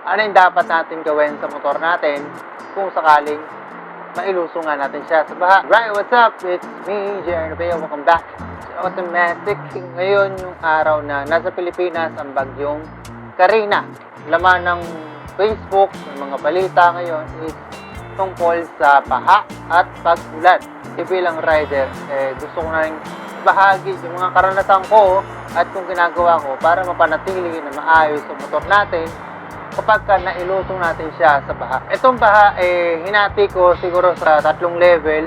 ano yung dapat natin gawin sa motor natin kung sakaling mailusong nga natin siya sa baha. Right, what's up? It's me, Jerry Nubeo. Welcome back to Automatic. Ngayon yung araw na nasa Pilipinas ang bagyong Karina. Laman ng Facebook, ng mga balita ngayon is tungkol sa baha at pag-ulan. Bilang rider, gusto ko na rin bahagi yung mga karanasan ko at kung ginagawa ko para mapanatili na maayos ang motor natin kapag nailusong natin siya sa baha. Itong baha, hinati ko siguro sa 3 level.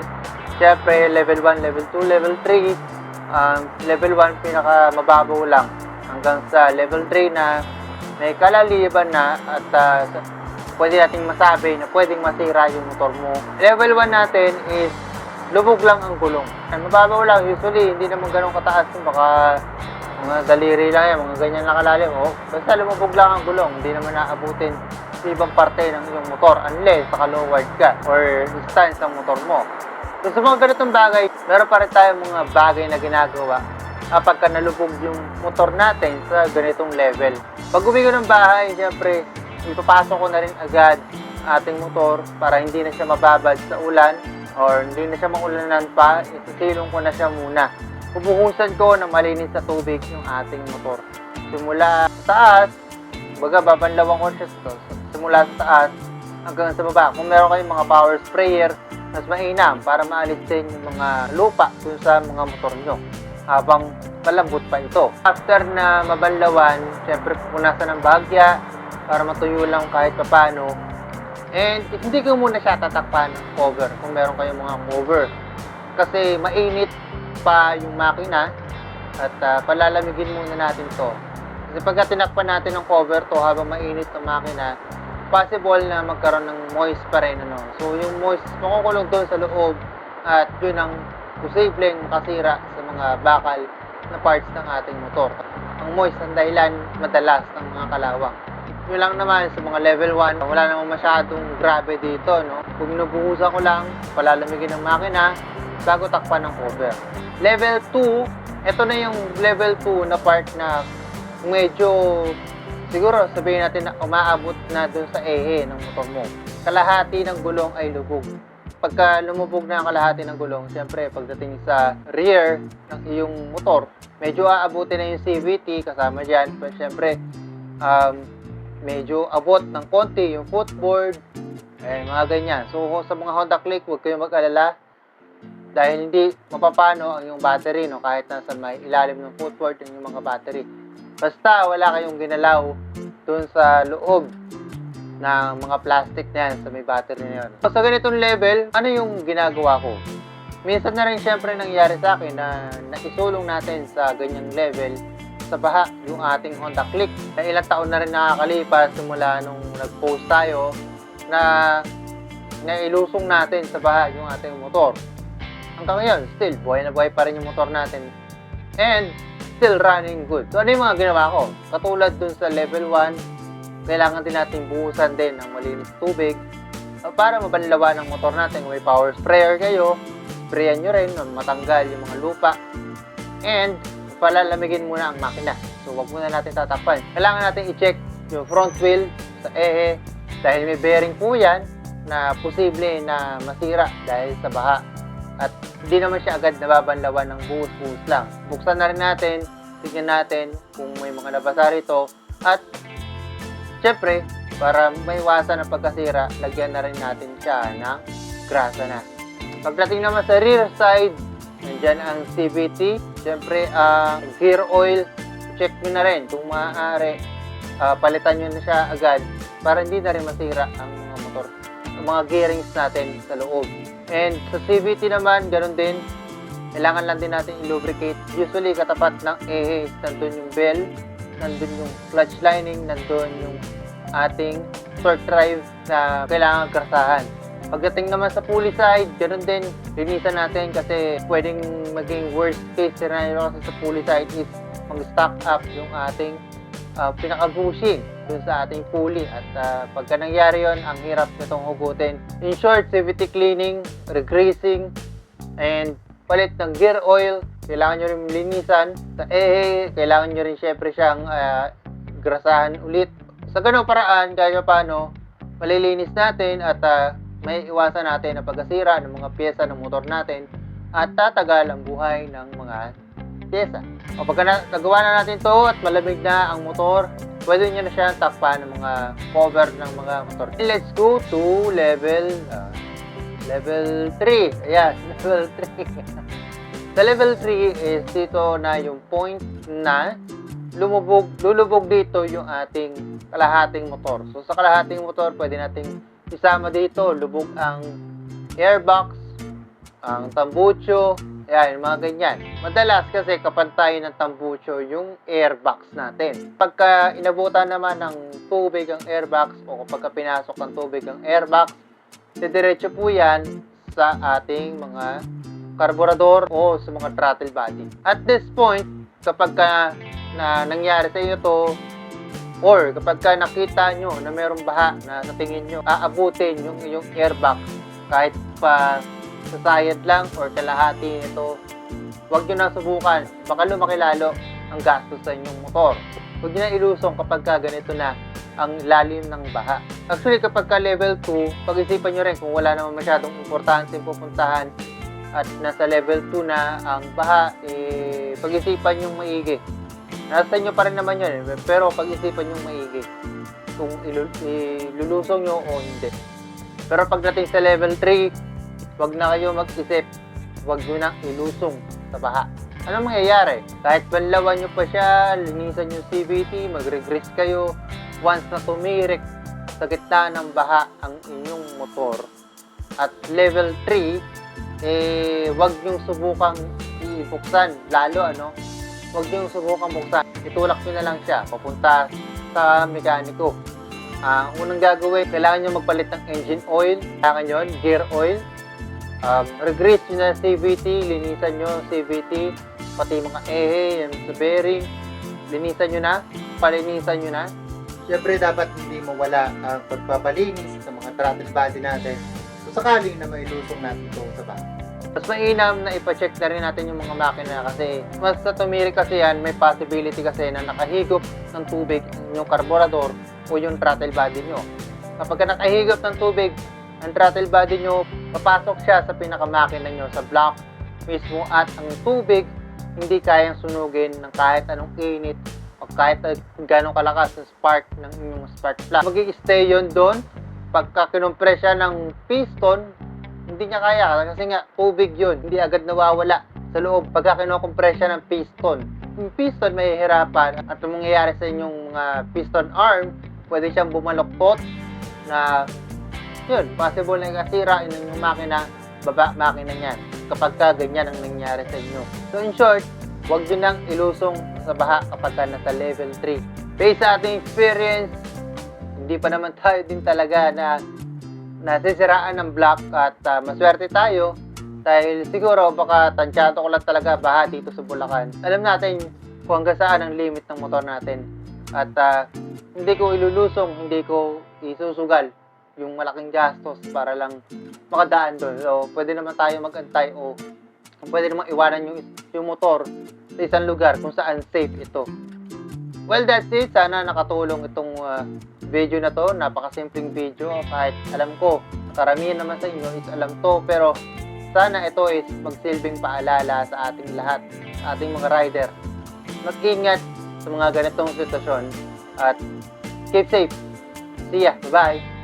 Siyempre, level 1, level 2, level 3. Level 1, pinaka mababaw lang. Hanggang sa level 3 na may kalaliban na at pwede nating masabi na pwedeng masira yung motor mo. Level 1 natin is lubog lang ang gulong. Mababaw lang, usually hindi naman ganun kataas. Baka mga daliri lang yan, mga ganyan na kalalim. Basta lumubog lang ang gulong, hindi naman naabutin sa ibang parte ng iyong motor unless naka-lowered ka or stance ang motor mo. So sa mga ganitong bagay, meron pa rin tayong mga bagay na ginagawa kapag nalubog yung motor natin sa ganitong level. Pag uwi ko ng bahay, siyempre, ipapasok ko na rin agad ating motor para hindi na siya mababad sa ulan or hindi na siya maulanan pa, isisilong ko na siya muna. Pupuhusan ko ng malinis sa tubig yung ating motor. Simula sa taas, baga babanlawan ko siya simula sa taas hanggang sa baba. Kung meron kayong mga power sprayer, mas mainam para maalis din yung mga lupa dun sa mga motor nyo habang malambot pa ito. After na mabanlawan, syempre pupunasan ng bahagya para matuyo lang kahit papano. And hindi ko muna siya tatakpan ng cover kung meron kayong mga cover. Kasi mainit pa yung makina at palalamigin muna natin to. Kasi pagka tinakpan natin ng cover to habang mainit ang makina, possible na magkaroon ng moist pa rin. So yung moist makukulong doon sa loob at yun ang posibleng makasira sa mga bakal na parts ng ating motor. Ang moist ang dahilan madalas ng mga kalawang. Yun lang naman sa mga level 1, wala namang masyadong grabe dito, no? Kung nabuhusan ko lang, palalamigin ng makina bago takpan ng cover. Level 2, ito na yung level 2 na part na medyo siguro sabihin natin na umaabot na dun sa ehe ng motor mo. Kalahati ng gulong ay lubog. Pagka lumubog na ang kalahati ng gulong, siyempre pagdating sa rear ng iyong motor, medyo aabutin na yung CVT kasama dyan. Pero siyempre, medyo abot ng konti yung footboard, mga ganyan. So sa mga Honda Click, huwag kayong mag-alala dahil hindi mapapano ang yung battery, no? Kahit nasa may ilalim ng footboard yung mga battery. Basta wala kayong ginalaw dun sa loob ng mga plastic na yan sa may battery na yun. So sa ganitong level, ano yung ginagawa ko? Minsan na rin syempre nangyari sa akin na naisulong natin sa ganyang level sa baha yung ating Honda Click. Na ilang taon na rin nakakalipas simula nung nag-post tayo na nailusong natin sa baha yung ating motor. Hanggang ngayon, still, buhay na buhay pa rin yung motor natin. And, still running good. So, ano yung mga ginawa ko? Katulad dun sa level 1, kailangan din natin buhusan din ng malinis tubig para mabanlawan ng motor natin. Kung may power sprayer kayo, sprayan nyo rin, matanggal yung mga lupa. And, palalamigin muna ang makina. So, wag muna natin tatakpan. Kailangan natin i-check yung front wheel sa ehe dahil may bearing po yan na posible na masira dahil sa baha. At hindi naman siya agad nababanlawan ng buhos-buhos lang. Buksan na rin natin, tignan natin kung may mga nabasa rito. At syempre, para maiwasan ang pagkasira, lagyan na rin natin siya ng grasa na. Pagdating naman sa rear side, nandyan ang CVT. Siyempre, ang gear oil, check nyo na rin kung maaari. Palitan nyo na siya agad para hindi na rin masira ang mga motor, ang mga gearings natin sa loob. And sa CVT naman, ganun din. Kailangan lang din natin i-lubricate. Usually, katapat ng ehe, nandun yung bell, nandun yung clutch lining, nandun yung ating torque drive na kailangan grasahan. Pagdating naman sa pulley side, ganoon din, linisan natin kasi pwedeng maging worst case scenario kasi sa pulley side is mag-stock up yung ating pinaka-bushing dun sa ating pulley at pagka nangyari yon, ang hirap nitong hugutin. In short, CVT cleaning, regreasing, and palit ng gear oil, kailangan nyo rin linisan. Sa ehe, kailangan nyo rin syempre siyang grasahan ulit Sa ganung paraan, kahit paano, malilinis natin at may iwasan natin ang pagkasira ng mga pyesa ng motor natin at tatagal ang buhay ng mga pyesa. O pagka nagawa na natin to at malamig na ang motor, pwede nyo na siya takpan ng mga cover ng mga motor. Let's go to level 3. Ayan, level 3. Sa level 3 is dito na yung point na lulubog dito yung ating kalahating motor. So sa kalahating motor, pwede nating isama dito, lubog ang airbox, ang tambucho, ayan, mga ganyan. Madalas kasi kapantay ng tambucho yung airbox natin. Pagka inabutan naman ng tubig ang airbox o kapag pinasok ng tubig ang airbox, didiretso po yan sa ating mga karburador o sa mga throttle body. At this point, kapag na nangyari sa inyo to, or kapag nakita nyo na mayroong baha na sa tingin nyo, aabutin yung iyong airbox kahit pa sa sayad lang or kalahati nito, huwag nyo na subukan. Baka lumaki lalo ang gastos sa inyong motor. Huwag nyo na ilusong kapag ganito na ang lalim ng baha. Actually, kapag level 2, pag-isipan nyo rin kung wala naman masyadong importante pupuntahan at nasa level 2 na ang baha, pag-isipan nyo maigi. Nasa inyo pa rin naman yun, pero pag-isipan nyo maigi kung ilulusong nyo o hindi. Pero pagdating sa level 3, wag na kayo mag-isip, wag nyo na ilusong sa baha. Ano mangyayari? Kahit banlawan nyo pa siya, linisan yung CVT, mag-regress kayo, once na tumirik sa gitna ng baha ang inyong motor at level 3, wag nyo subukang ibuksan, lalo huwag nyo subukang buksan. Itulak nyo na lang siya papunta sa mekaniko. Unang gagawin, kailangan nyo magpalit ng engine oil, kailangan nyo, gear oil, regrease nyo na CVT, linisan nyo CVT, pati mga ehe, yung sa bearing, linisan nyo na, palinisan nyo na. Siyempre, dapat hindi mawala ang pagpapalinis sa mga throttle body natin so sakaling na mailusong natin ito sa bahay. Mas mainam na ipacheck na rin natin yung mga makina kasi mas sa tumirik kasi yan, may possibility kasi na nakahigop ng tubig yung karburador o yung throttle body nyo. Kapag nakahigop ng tubig ang throttle body nyo, papasok siya sa pinakamakina nyo sa block mismo at ang tubig hindi kayang sunugin ng kahit anong init o kahit gano'ng kalakas ang spark ng inyong spark plug. Mag-i-stay yun doon. Pagka kinumpres siya ng piston, hindi niya kaya kasi nga tubig yun, hindi agad nawawala sa loob pagka kinukompress siya ng piston. Yung piston may hirapan at ang mangyayari sa inyong mga piston arm, pwede siyang bumaloktot na yun, possible na ikasira yung makina, makina niyan kapag ganyan ang nangyari sa inyo. So in short, huwag nyo nang ilusong sa baha kapag nasa level 3. Based sa ating experience, hindi pa naman tayo din talaga na nasisiraan ng block at maswerte tayo dahil siguro baka tansyado ko lang talaga baha dito sa Bulacan. Alam natin kung hanggang saan ang limit ng motor natin at hindi ko ilulusong, hindi ko isusugal yung malaking gastos para lang makadaan doon. So, pwede naman tayo mag-antay o pwede naman iwanan yung motor sa isang lugar kung saan safe ito. Well, that's it. Sana nakatulong itong video na to. Napakasimpleng video. Kahit alam ko, karamihan naman sa inyo is alam to. Pero sana ito is magsilbing paalala sa ating lahat, sa ating mga rider. Mag-ingat sa mga ganitong sitwasyon. At keep safe. See ya. Bye-bye.